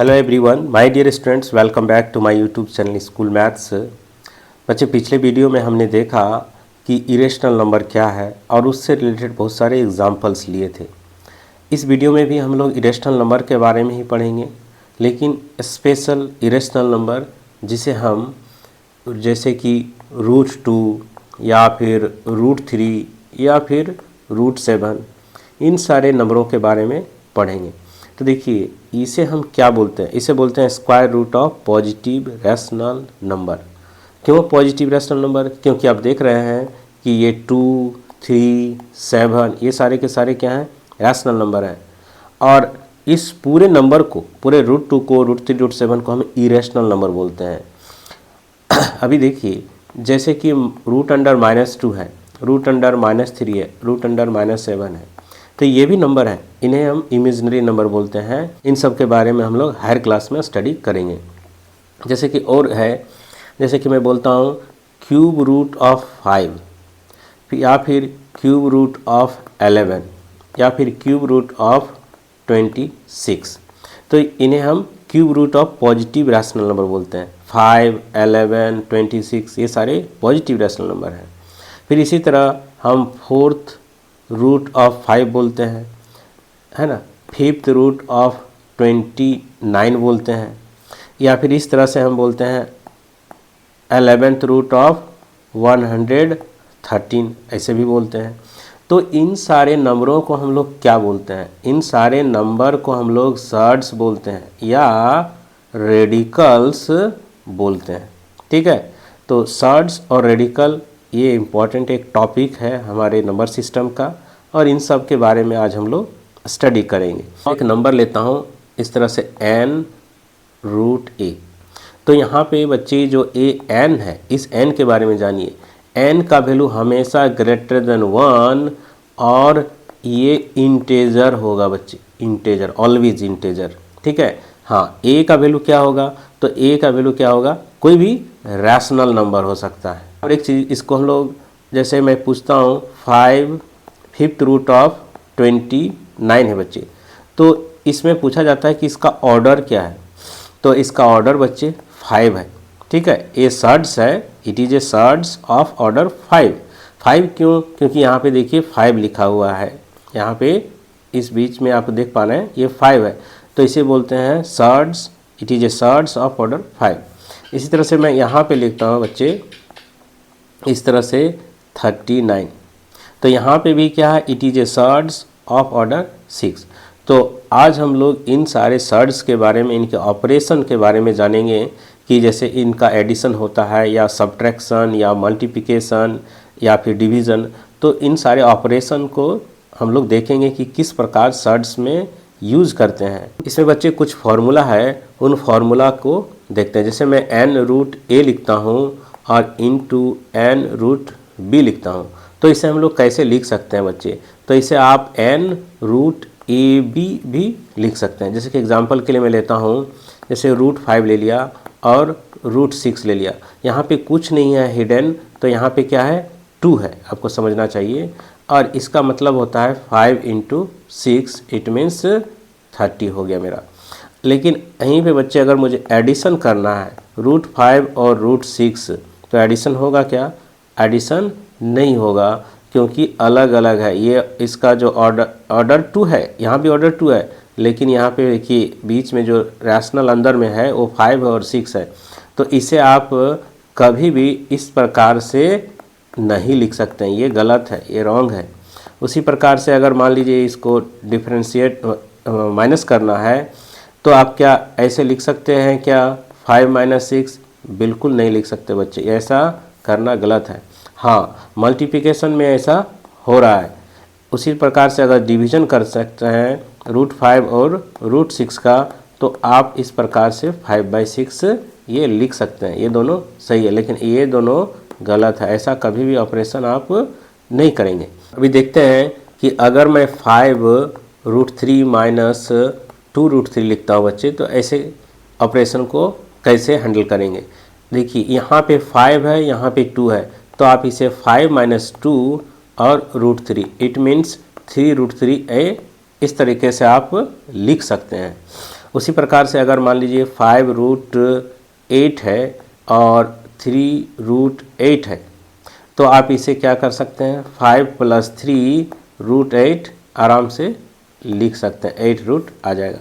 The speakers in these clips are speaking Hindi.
Hello everyone, my dear students, welcome back to my YouTube channel school maths. बच्चे, पिछले वीडियो में हमने देखा कि इरेशनल नंबर क्या है और उससे रिलेटेड बहुत सारे एग्जांपल्स लिए थे। इस वीडियो में भी हम लोग इरेशनल नंबर के बारे में ही पढ़ेंगे, लेकिन स्पेशल इरेशनल नंबर जिसे हम जैसे कि √2 या फिर √3 या फिर √7, इन सारे नंबरों के बारे में पढ़ेंगे। तो देखिए, इसे हम क्या बोलते हैं? इसे बोलते हैं square root of positive rational number. क्यों पॉजिटिव रैशनल नंबर? क्योंकि आप देख रहे हैं कि ये 2, 3, 7 ये सारे के सारे क्या हैं? रैशनल नंबर हैं। और इस पूरे नंबर को, पूरे √2 को, √3, √7 को हम इरेशनल नंबर बोलते हैं। अभी देखिए, जैसे कि √2 है, √3 है, √7 है, तो ये भी नंबर है, इन्हें हम इमेजिनरी नंबर बोलते हैं। इन सब के बारे में हम लोग हायर क्लास में स्टडी करेंगे। जैसे कि और है, जैसे कि मैं बोलता हूँ क्यूब रूट ऑफ 5 या फिर क्यूब रूट ऑफ 11 या फिर क्यूब रूट ऑफ 26, तो इन्हें हम cube root of positive rational number बोलते हैं। 5, 11, 26 ये सारे पॉजिटिव रैशनल नंबर हैं। फिर इसी तरह हम फोर्थ रूट ऑफ 5 बोलते हैं, है ना। फिफ्थ रूट ऑफ 29 बोलते हैं, या फिर इस तरह से हम बोलते हैं 11th रूट ऑफ 113, ऐसे भी बोलते हैं। तो इन सारे नंबरों को हम लोग क्या बोलते हैं? इन सारे नंबर को हम लोग सर्ड्स बोलते हैं या रेडिकल्स बोलते हैं। ठीक है, तो सर्ड्स और रेडिकल ये इम्पॉर्टेंट एक टॉपिक है हमारे नंबर सिस्टम का, और इन सब के बारे में आज हम लोग स्टडी करेंगे। एक नंबर लेता हूँ इस तरह से n√a। तो यहाँ पे बच्चे जो n है, इस n के बारे में जानिए। n का वैल्यू हमेशा ग्रेटर देन 1 और ये इंटेजर होगा बच्चे, इंटेजर, ऑलवेज इंटेजर। ठीक है, हाँ। a का वैल्यू क्या होगा? तो a का वैल्यू क्या होगा? कोई भी रैशनल नंबर हो सकता है। और एक चीज़, इसको हम लोग, जैसे मैं पूछता हूँ 5 फिफ्थ रूट ऑफ 29 है बच्चे, तो इसमें पूछा जाता है कि इसका ऑर्डर क्या है। तो इसका ऑर्डर बच्चे 5 है। ठीक है, ये सर्ड्स है, it is a surds of order 5। क्यों? क्योंकि यहाँ पे देखिए 5 लिखा हुआ है, यहाँ पे इस बीच में आप देख पा रहे हैं ये 5 है, तो इसे बोलते हैं surds, it is a surds of order 5। इसी तरह से मैं यहाँ पे लिखता हूँ बच्चे इस तरह से 39, तो यहाँ पे भी क्या है? It is a surds of order 6। तो आज हम लोग इन सारे सर्ड्स के बारे में, इनके ऑपरेशन के बारे में जानेंगे कि जैसे इनका एडिशन होता है या सब्ट्रैक्शन या मल्टीप्लिकेशन या फिर डिवीज़न। तो इन सारे ऑपरेशन को हम लोग देखेंगे कि किस प्रकार सर्ड्स में यूज़ करते हैं। इसमें बच्चे कुछ फार्मूला है, उन फार्मूला को देखते हैं। जैसे मैं n√a लिखता हूँ और इंटू n√b लिखता हूँ, तो इसे हम लोग कैसे लिख सकते हैं बच्चे? तो इसे आप n√ab भी लिख सकते हैं। जैसे कि एग्जांपल के लिए मैं लेता हूँ, जैसे √5 ले लिया और √6 ले लिया, यहाँ पे कुछ नहीं है हिडन, तो यहाँ पे क्या है? 2 है, आपको समझना चाहिए। और इसका मतलब होता है 5 × 6, इट मीन्स 30 हो गया मेरा। लेकिन यहीं पे बच्चे अगर मुझे एडिशन करना है √5 और √6, तो एडिशन होगा क्या? एडिशन नहीं होगा, क्योंकि अलग अलग है। ये इसका जो ऑर्डर 2 है, यहाँ भी ऑर्डर 2 है, लेकिन यहाँ पे देखिए बीच में जो रैशनल अंदर में है वो 5 और 6 है। तो इसे आप कभी भी इस प्रकार से नहीं लिख सकते हैं, ये गलत है, ये रॉन्ग है। उसी प्रकार से अगर मान लीजिए इसको डिफ्रेंशिएट माइनस करना है, तो आप क्या ऐसे लिख सकते हैं क्या? 5 - 6 बिल्कुल नहीं लिख सकते बच्चे, ऐसा करना गलत है। हाँ, मल्टीप्लिकेशन में ऐसा हो रहा है। उसी प्रकार से अगर डिवीज़न कर सकते हैं √5 और √6 का, तो आप इस प्रकार से 5/6 ये लिख सकते हैं। ये दोनों सही है, लेकिन ये दोनों गलत है, ऐसा कभी भी ऑपरेशन आप नहीं करेंगे। अभी देखते हैं कि अगर मैं 5√3 - 2√3 लिखता हूँ बच्चे, तो ऐसे ऑपरेशन को कैसे हैंडल करेंगे? देखिए, यहाँ पे 5 है, यहाँ पे 2 है, तो आप इसे 5 - 2 और √3, इट मीन्स 3√3a, इस तरीके से आप लिख सकते हैं। उसी प्रकार से अगर मान लीजिए 5√8 है और 3√8 है, तो आप इसे क्या कर सकते हैं, 5 + 3√8 आराम से लिख सकते हैं, 8 रूट आ जाएगा।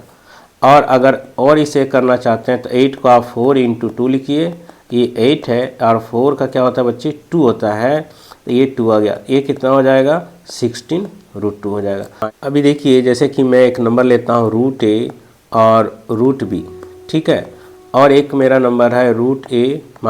और अगर और इसे करना चाहते हैं तो 8 को आप 4 × 2 लिखिए, ये 8 है और 4 का क्या होता है बच्चे 2 होता है, तो ये 2 आ गया, ये कितना हो जाएगा 16√2 हो जाएगा। अभी देखिए जैसे कि मैं एक नंबर लेता हूँ √a और √b, ठीक है, और एक मेरा नंबर है √a -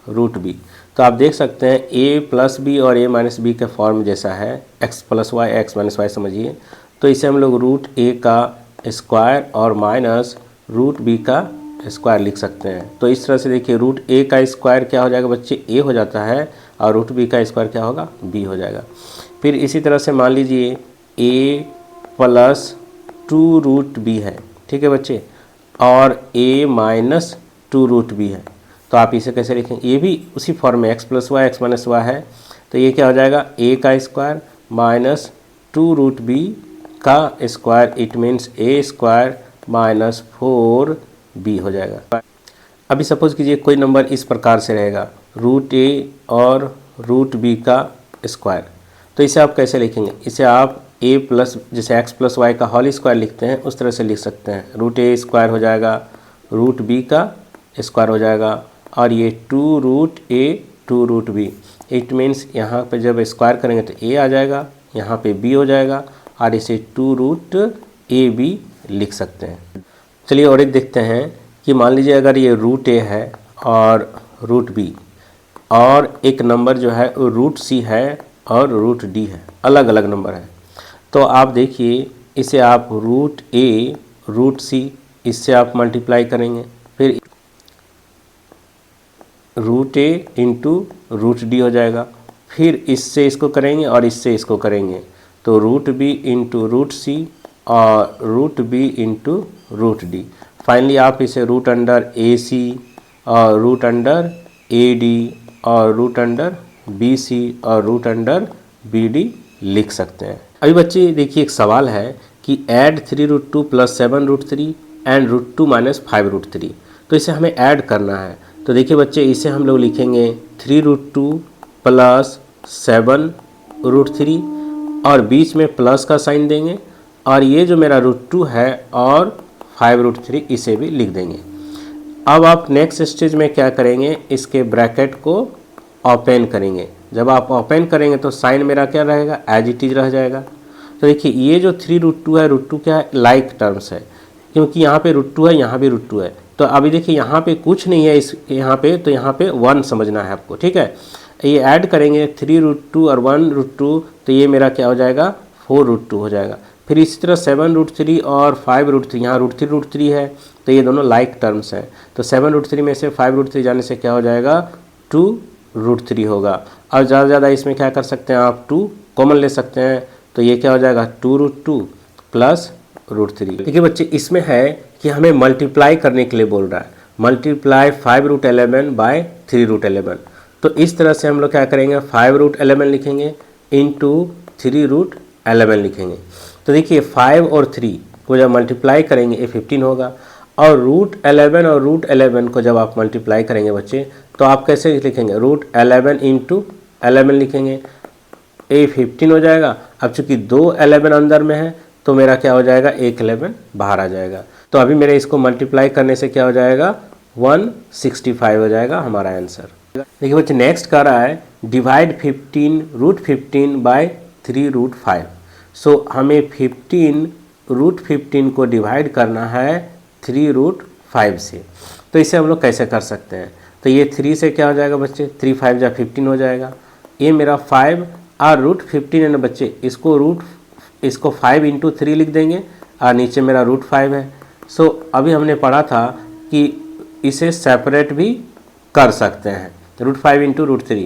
√b। तो आप देख सकते हैं a + b और a - b के फॉर्म जैसा है, x + y x - y समझिए, तो इसे हम लोग √a का स्क्वायर और -√b का स्क्वायर लिख सकते हैं। तो इस तरह से देखिए √a का स्क्वायर क्या हो जाएगा बच्चे a हो जाता है और √b का स्क्वायर क्या होगा b हो जाएगा। फिर इसी तरह से मान लीजिए a + 2√b है, ठीक है बच्चे, और a - 2√b है, तो आप इसे कैसे लिखेंगे, ये भी उसी फॉर्म में x + y x - y है, तो ये क्या हो जाएगा a का स्क्वायर -2√b का square, it means a² - 4b हो जाएगा। अभी सपोज कीजिए कोई नंबर इस प्रकार से रहेगा √a और √b का स्क्वायर, तो इसे आप कैसे लिखेंगे, इसे आप a प्लस जैसे x + y का होल स्क्वायर लिखते हैं उस तरह से लिख सकते हैं, √a² हो जाएगा, √b का स्क्वायर हो जाएगा, और ये 2√a 2√b, इट मीन्स यहाँ पे जब स्क्वायर करेंगे तो a आ जाएगा, यहाँ पे b हो जाएगा, और इसे 2√ab लिख सकते हैं। चलिए और एक देखते हैं कि मान लीजिए अगर ये √a है और √b और एक नंबर जो है √c है और √d है, अलग अलग नंबर है, तो आप देखिए इसे आप √a √c इससे आप मल्टीप्लाई करेंगे, फिर √a × √d हो जाएगा, फिर इससे इसको करेंगे और इससे इसको करेंगे, तो √b × √c और √b × √d। फाइनली आप इसे √AC और √AD और √BC और √BD लिख सकते हैं। अभी बच्चे देखिए एक सवाल है कि ऐड 3√2 + 7√3 एंड √2 - 5√3, तो इसे हमें ऐड करना है। तो देखिए बच्चे इसे हम लोग लिखेंगे 3√2 + 7√3 और बीच में प्लस का साइन देंगे, और ये जो मेरा √2 है और 5√3 इसे भी लिख देंगे। अब आप नेक्स्ट स्टेज में क्या करेंगे, इसके ब्रैकेट को ओपन करेंगे। जब आप ओपन करेंगे तो साइन मेरा क्या रहेगा, एज इट इज रह जाएगा। तो देखिए ये जो 3√2 है, √2 क्या है, लाइक टर्म्स है, क्योंकि यहाँ पे √2 है, यहाँ भी √2 है, तो अभी देखिए यहाँ पे कुछ नहीं है इस यहाँ पे, तो यहाँ पे 1 समझना है आपको, ठीक है। ये ऐड करेंगे 3√2 और 1√2, तो ये मेरा क्या हो जाएगा 4√2 हो जाएगा। फिर इसी तरह 7√3 और 5√3, यहाँ √3 है, तो ये दोनों लाइक टर्म्स हैं, तो 7√3 में से 5√3 जाने से क्या हो जाएगा 2√3 होगा। और ज़्यादा ज़्यादा इसमें क्या कर सकते हैं आप 2 कॉमन ले सकते हैं, तो ये क्या हो जाएगा 2√2 + √3। देखिए बच्चे इसमें है कि हमें मल्टीप्लाई करने के लिए बोल रहा है, मल्टीप्लाई 5√11 / 3√11। तो इस तरह से हम लोग क्या करेंगे 5√11 लिखेंगे इंटू 3√11 लिखेंगे। तो देखिए 5 और 3 को जब मल्टीप्लाई करेंगे ये 15 होगा, और √11 और √11 को जब आप मल्टीप्लाई करेंगे बच्चे तो आप कैसे लिखेंगे, √11 × 11 लिखेंगे, ये 15 हो जाएगा। अब चूंकि 2 11 अंदर में है तो मेरा क्या हो जाएगा, एक 11 बाहर आ जाएगा। तो अभी मेरे इसको मल्टीप्लाई करने से क्या हो जाएगा 165 हो जाएगा हमारा आंसर। देखिए बच्चे नेक्स्ट कर रहा है डिवाइड 15 √15 / 3√5। सो हमें 15 √15 को डिवाइड करना है 3√5 से। तो इसे हम लोग कैसे कर सकते हैं, तो ये 3 से क्या हो जाएगा बच्चे, 3 5 जा 15 हो जाएगा। ये मेरा 5 और √15 है ना बच्चे, इसको 5 × 3 लिख देंगे और नीचे मेरा √5 है। सो अभी हमने पढ़ा था कि इसे सेपरेट भी कर सकते हैं, √5 × √3,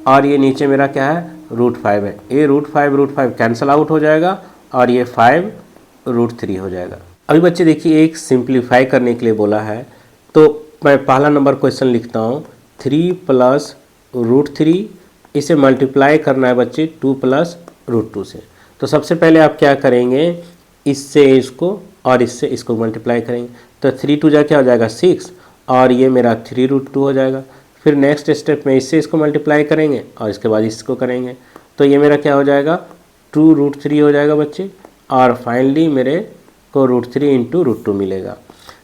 और ये नीचे मेरा क्या है √5 है, ये √5 कैंसिल आउट हो जाएगा और ये 5√3 हो जाएगा। अभी बच्चे देखिए एक सिंप्लीफाई करने के लिए बोला है, तो मैं पहला नंबर क्वेश्चन लिखता हूँ 3 + √3, इसे मल्टीप्लाई करना है बच्चे 2 + √2 से। तो सबसे पहले आप क्या करेंगे, इससे इसको और इससे इसको मल्टीप्लाई करेंगे तो 3 टू जा क्या हो जाएगा 6 और ये मेरा 3√2 हो जाएगा। फिर नेक्स्ट स्टेप में इससे इसको मल्टीप्लाई करेंगे और इसके बाद इसको करेंगे तो ये मेरा क्या हो जाएगा 2√3 हो जाएगा बच्चे, और फाइनली मेरे को √3 इंटू √2 मिलेगा।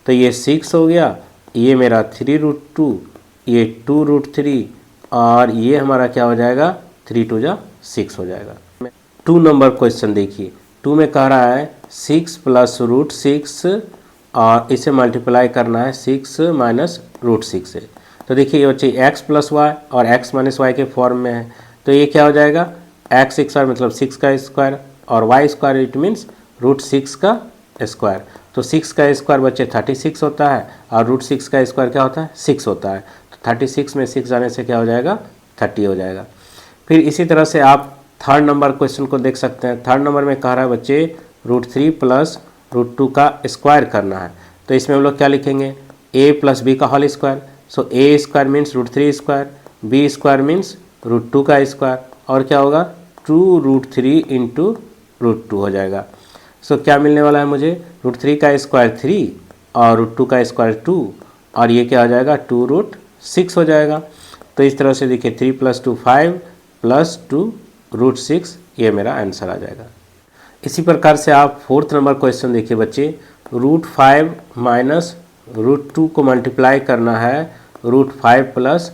तो ये 6 हो गया, ये मेरा 3√2, ये 2√3 और ये हमारा क्या हो जाएगा 3 टू जा 6 हो जाएगा। 2 नंबर क्वेश्चन देखिए, 2 में कह रहा है 6 प्लस √6 और इसे मल्टीप्लाई करना है 6 माइनस √6 से। तो देखिए ये बच्चे x प्लस वाई और x माइनस वाई के फॉर्म में है तो ये क्या हो जाएगा x स्क्वायर मतलब 6 का स्क्वायर और y स्क्वायर इट मीन्स √6 का स्क्वायर। तो 6 का स्क्वायर बच्चे 36 होता है और √6 का स्क्वायर क्या होता है 6 होता है। तो 36 में 6 जाने से क्या हो जाएगा 30 हो जाएगा। फिर इसी तरह से आप थर्ड नंबर क्वेश्चन को देख सकते हैं। थर्ड नंबर में कह रहा है बच्चे √3 प्लस √2 का स्क्वायर करना है। तो इसमें हम लोग क्या लिखेंगे a प्लस बी का whole square. So a square means √3 square, b square means √2 का स्क्वायर और क्या होगा 2√3 इंटू √2 हो जाएगा। सो क्या मिलने वाला है मुझे √3 का स्क्वायर 3 और √2 का स्क्वायर 2 और ये क्या हो जाएगा 2√6 हो जाएगा। तो इस तरह से देखिए 3 + 2 5 प्लस 2√6 ये मेरा आंसर आ जाएगा। इसी प्रकार से आप फोर्थ नंबर क्वेश्चन देखिए बच्चे, √5 माइनस √2 को मल्टीप्लाई करना है √5 प्लस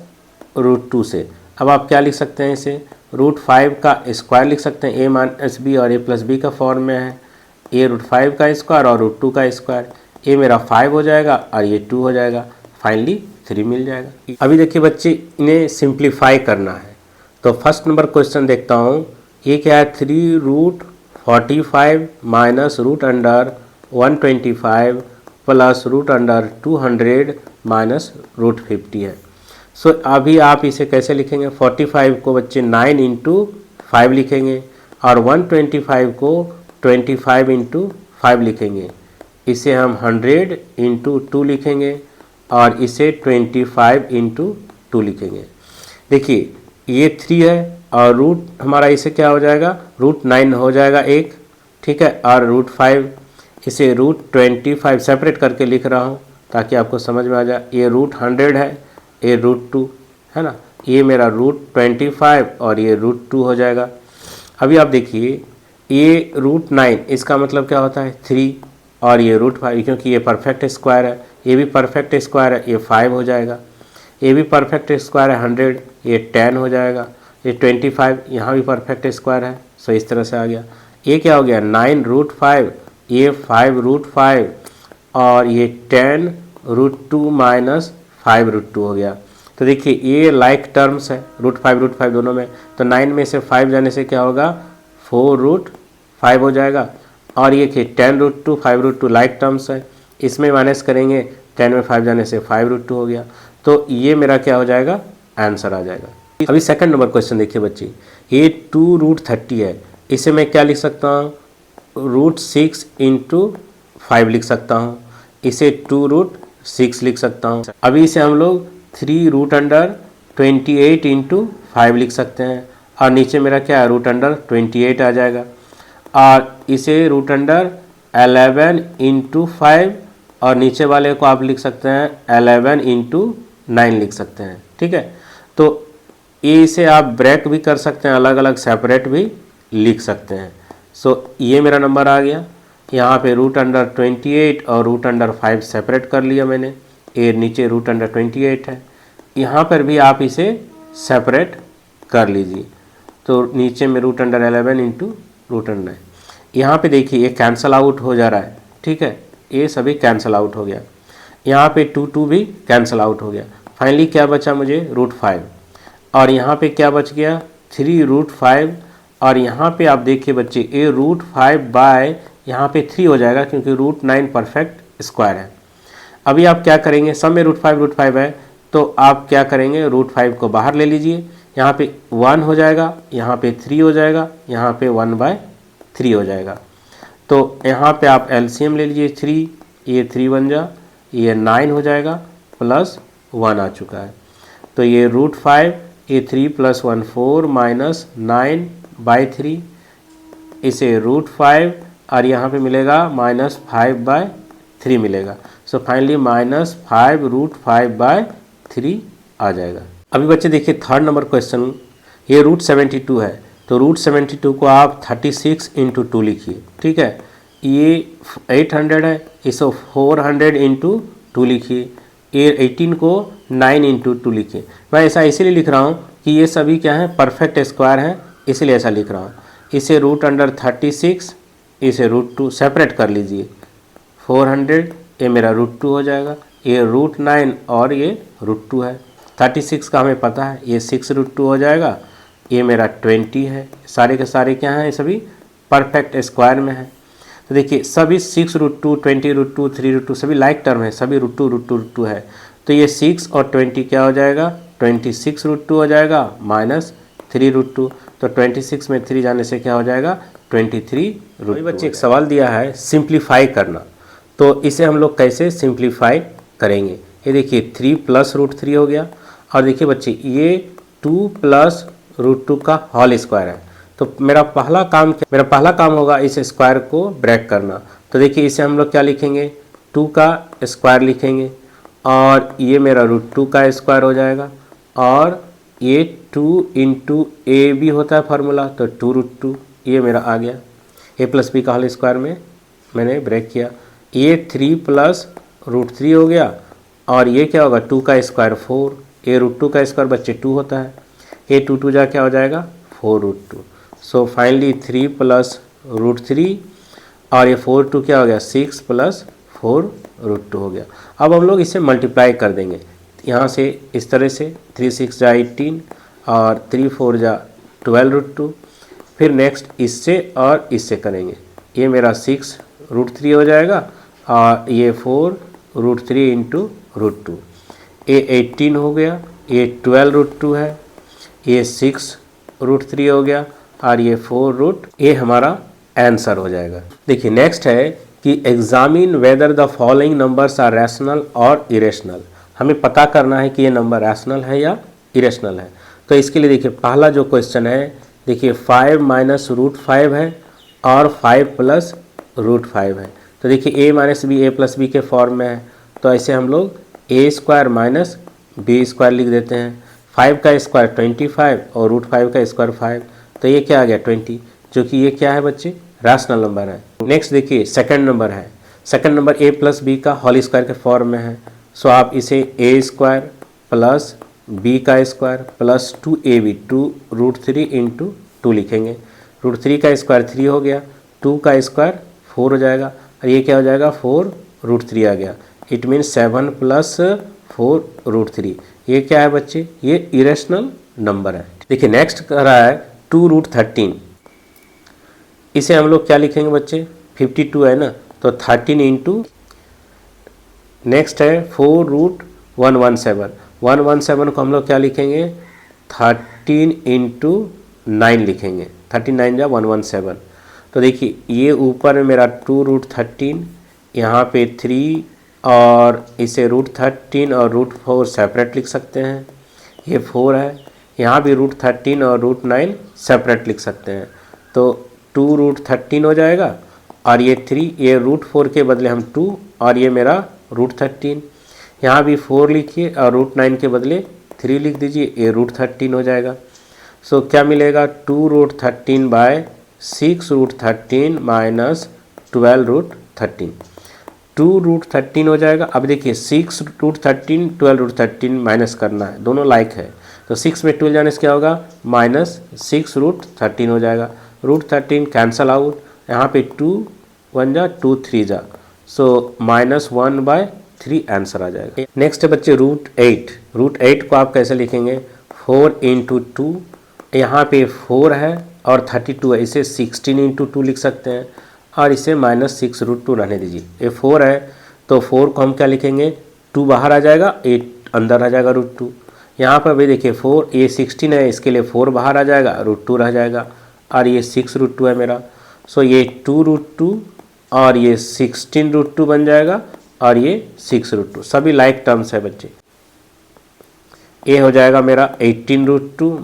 √2 से। अब आप क्या लिख सकते हैं इसे √5 का स्क्वायर लिख सकते हैं a माइनस बी और a प्लस बी का फॉर्म में है, a √5 का स्क्वायर और √2 का स्क्वायर। a मेरा 5 हो जाएगा और ये 2 हो जाएगा, फाइनली 3 मिल जाएगा। अभी देखिए बच्चे इन्हें सिंप्लीफाई करना है तो फर्स्ट नंबर क्वेश्चन देखता हूँ। ये क्या है 3√45 माइनस √125 प्लस √200 माइनस √50 है। सो अभी आप इसे कैसे लिखेंगे 45 को बच्चे 9 इंटू 5 लिखेंगे और 125 को 25 इंटू 5 लिखेंगे। इसे हम 100 इंटू 2 लिखेंगे और इसे 25 इंटू 2 लिखेंगे। देखिए ये 3 है और रूट हमारा इसे क्या हो जाएगा √9 हो जाएगा एक, ठीक है, और √5 इसे √25 सेपरेट करके लिख रहा हूँ ताकि आपको समझ में आ जाए। ये √100 है, ये √2 है ना, ये मेरा √25 और ये √2 हो जाएगा। अभी आप देखिए ये √9 इसका मतलब क्या होता है 3 और ये √5 क्योंकि ये परफेक्ट स्क्वायर है, ये भी परफेक्ट स्क्वायर है, ये 5 हो जाएगा। ये भी परफेक्ट स्क्वायर है 100, ये 10 हो जाएगा। ये 25 यहाँ भी परफेक्ट स्क्वायर है, सो इस तरह से आ गया। ये क्या हो गया 9√5, ये 5√5 और ये 10√2 माइनस 5√2 हो गया। तो देखिए ये लाइक टर्म्स है √5 दोनों में, तो 9 में से 5 जाने से क्या होगा 4√5 हो जाएगा। और ये कि 10√2 5√2 लाइक टर्म्स है, इसमें माइनस करेंगे 10 में 5 जाने से 5√2 हो गया। तो ये मेरा क्या हो जाएगा आंसर आ जाएगा। अभी सेकंड नंबर क्वेश्चन देखिए बच्चे, ये 2√30 है, इसे मैं क्या लिख सकता हूँ √6 इंटू 5 लिख सकता हूँ, इसे 2√6 लिख सकता हूँ। अभी इसे हम लोग 3√28 इंटू 5 लिख सकते हैं और नीचे मेरा क्या है √28 आ जाएगा। और इसे √11 इंटू 5 और नीचे वाले को आप लिख सकते हैं 11 इंटू 9 लिख सकते हैं, ठीक है। तो इसे आप ब्रेक भी कर सकते हैं, अलग अलग सेपरेट भी लिख सकते हैं। सो ये मेरा नंबर आ गया। यहाँ पे √28 और √5 सेपरेट कर लिया मैंने, ये नीचे √28 है, यहाँ पर भी आप इसे सेपरेट कर लीजिए। तो नीचे में √11 इंटू √9, यहाँ पे देखिए ये कैंसल आउट हो जा रहा है, ठीक है, ये सभी कैंसल आउट हो गया। यहाँ पे 2 भी कैंसल आउट हो गया। फाइनली क्या बचा मुझे √5 और यहाँ पे क्या बच गया 3√5 और यहाँ पे आप देखिए बच्चे ये √5 बाय यहाँ पे 3 हो जाएगा क्योंकि √9 परफेक्ट स्क्वायर है। अभी आप क्या करेंगे, सब में √5 है तो आप क्या करेंगे √5 को बाहर ले लीजिए, यहाँ पे 1 हो जाएगा, यहाँ पे 3 हो जाएगा, यहाँ पे 1/3 हो जाएगा। तो यहाँ पे आप एलसीएम ले लीजिए 3, ये 3 बन जा, ये 9 हो जाएगा प्लस 1 आ चुका है। तो ये √5 ये 3 + 1 4 माइनस 9/3, इसे √5 और यहाँ पे मिलेगा -5/3 मिलेगा। सो फाइनली -5√5/3 आ जाएगा। अभी बच्चे देखिए थर्ड नंबर क्वेश्चन, ये √72 है, तो √72 को आप 36 × 2 लिखिए, ठीक है। ये 800 है, इसको 400 × 2 लिखिए। ये 18 को 9 × 2 लिखिए। मैं ऐसा इसीलिए लिख रहा हूँ कि ये सभी क्या है, परफेक्ट स्क्वायर हैं, इसलिए ऐसा लिख रहा हूँ। इसे √36, इसे √2 सेपरेट कर लीजिए। 400 ये मेरा √2 हो जाएगा, ये √9 और ये √2 है। 36 का हमें पता है, ये 6√2 हो जाएगा। ये मेरा 20 है। सारे के सारे क्या हैं, सभी परफेक्ट स्क्वायर में है। तो देखिए सभी 6√2, 20√2, 3√2 सभी लाइक टर्म है, सभी √2 है। तो ये 6 और 20 क्या हो जाएगा, 26√2 हो जाएगा -3√2। तो 26 में 3 जाने से क्या हो जाएगा, 23√2। अभी बच्चे एक सवाल दिया है सिंप्लीफाई करना, तो इसे हम लोग कैसे सिंप्लीफाई करेंगे। ये देखिए 3 + √3 हो गया, और देखिए बच्चे ये 2 + √2 का होल स्क्वायर है। तो मेरा पहला काम होगा इस स्क्वायर को ब्रेक करना। तो देखिए इसे हम लोग क्या लिखेंगे, 2 का स्क्वायर लिखेंगे, और ये मेरा √2 का स्क्वायर हो जाएगा, और ये 2 × a भी होता है फार्मूला, तो 2√2 ये मेरा आ गया। a + b का होल स्क्वायर में मैंने ब्रेक किया। ये 3 + √3 हो गया, और ये क्या होगा, 2 का स्क्वायर 4, ये √2 का स्क्वायर बच्चे 2 होता है, ये 2 2 जा क्या हो जाएगा 4√2। सो फाइनली 3 + √3, और ये 4 2 क्या हो गया 6 + 4√2 हो गया। अब हम लोग इसे मल्टीप्लाई कर देंगे यहाँ से इस तरह से, 3 6 जा 18 और 3 4 जा 12√2। फिर नेक्स्ट इससे और इससे करेंगे, ये मेरा 6√3 हो जाएगा, और ये 4√3 × √2, ये 18 हो गया, ये 12√2 है, ये 6√3 हो गया, और ये 4 ये हमारा आंसर हो जाएगा। देखिए नेक्स्ट है कि examine whether the following numbers are rational और इरेशनल। हमें पता करना है कि ये नंबर रैशनल है या इरेशनल है। तो इसके लिए देखिए पहला जो क्वेश्चन है, देखिए 5 - √5 है, और 5 + √5 है। तो देखिए a - b a + b के फॉर्म में है, तो ऐसे हम लोग a² - b² लिख देते हैं। 5 का स्क्वायर 25 और √5 का स्क्वायर 5, तो ये क्या आ गया 20, जो कि ये क्या है बच्चे, रैशनल नंबर है। नेक्स्ट देखिए सेकंड नंबर है, सेकंड नंबर a + b का होल स्क्वायर के फॉर्म में है। सो आप इसे a² + b का स्क्वायर + 2ab 2√3 × 2 लिखेंगे। √3 का स्क्वायर 3 हो गया, 2 का स्क्वायर 4 हो जाएगा, और ये क्या हो जाएगा 4√3 आ गया। It means 7 + 4√3। ये क्या है बच्चे, ये इरेशनल नंबर है। देखिए नेक्स्ट कर रहा है 2√13। इसे हम लोग क्या लिखेंगे बच्चे, 52 है ना, तो 13 × नेक्स्ट है 4√117। 117 को हम लोग क्या लिखेंगे, 13 × 9 लिखेंगे। 39 जा 117। तो देखिए ये ऊपर में मेरा 2√13, यहाँ पे 3, और इसे √13 और √4 सेपरेट लिख सकते हैं। ये 4 है, यहाँ भी √13 और √9 सेपरेट लिख सकते हैं। तो 2√13 हो जाएगा, और ये 3, ये √4 के बदले हम 2, और ये मेरा √13। यहाँ भी 4 लिखिए और √9 के बदले 3 लिख दीजिए, ये √13 हो जाएगा। सो क्या मिलेगा, 2√13/6√13 - 12√13, 2√13 हो जाएगा। अब देखिए 6√13 12√13 माइनस करना है, दोनों लाइक है, तो 6 में 12 जाने से क्या होगा -6√13 हो जाएगा। √13 कैंसल आउट, यहाँ पे 2 1 जा 2 3 जा, सो -1/3 आंसर आ जाएगा। नेक्स्ट है बच्चे √8। √8 को आप कैसे लिखेंगे, 4 × 2, यहाँ पे 4 है और 32 है, इसे 16 × 2 लिख सकते हैं, और इसे -6√2 रहने दीजिए। ये 4 है, तो 4 को हम क्या लिखेंगे, 2 बाहर आ जाएगा, 8 अंदर आ जाएगा √2। यहाँ पर भी देखिए 4, ये 16 है, इसके लिए 4 बाहर आ जाएगा, √2 रह जाएगा, और ये 6√2 है मेरा। सो ये 2√2 और ये 16√2 बन जाएगा, और ये 6√2 सभी लाइक टर्म्स है बच्चे। ये हो जाएगा मेरा 18√2 -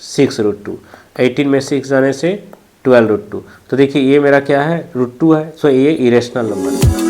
6√2। 18 में 6 जाने से 12 रूट 2। तो देखिए ये मेरा क्या है, रूट 2 है, सो ये इरेशनल नंबर है।